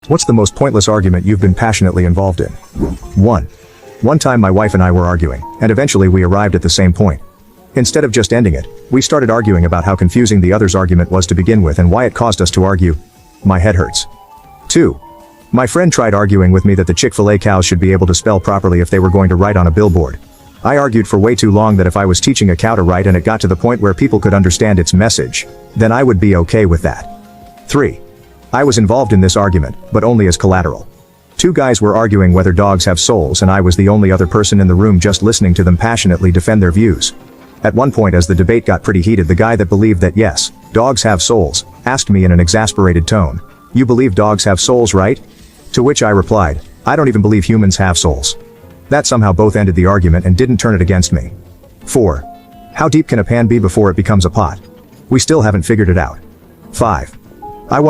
What's the most pointless argument you've been passionately involved in? 1. One time my wife and I were arguing, and eventually we arrived at the same point. Instead of just ending it, we started arguing about how confusing the other's argument was to begin with and why it caused us to argue. My head hurts. 2. My friend tried arguing with me that the Chick-fil-A cows should be able to spell properly if they were going to write on a billboard. I argued for way too long that if I was teaching a cow to write and it got to the point where people could understand its message, then I would be okay with that. 3. I was involved in this argument, but only as collateral. 2 guys were arguing whether dogs have souls and I was the only other person in the room just listening to them passionately defend their views. At one point as the debate got pretty heated, the guy that believed that yes, dogs have souls, asked me in an exasperated tone, "You believe dogs have souls, right?" To which I replied, "I don't even believe humans have souls." That somehow both ended the argument and didn't turn it against me. 4. How deep can a pan be before it becomes a pot? We still haven't figured it out. 5.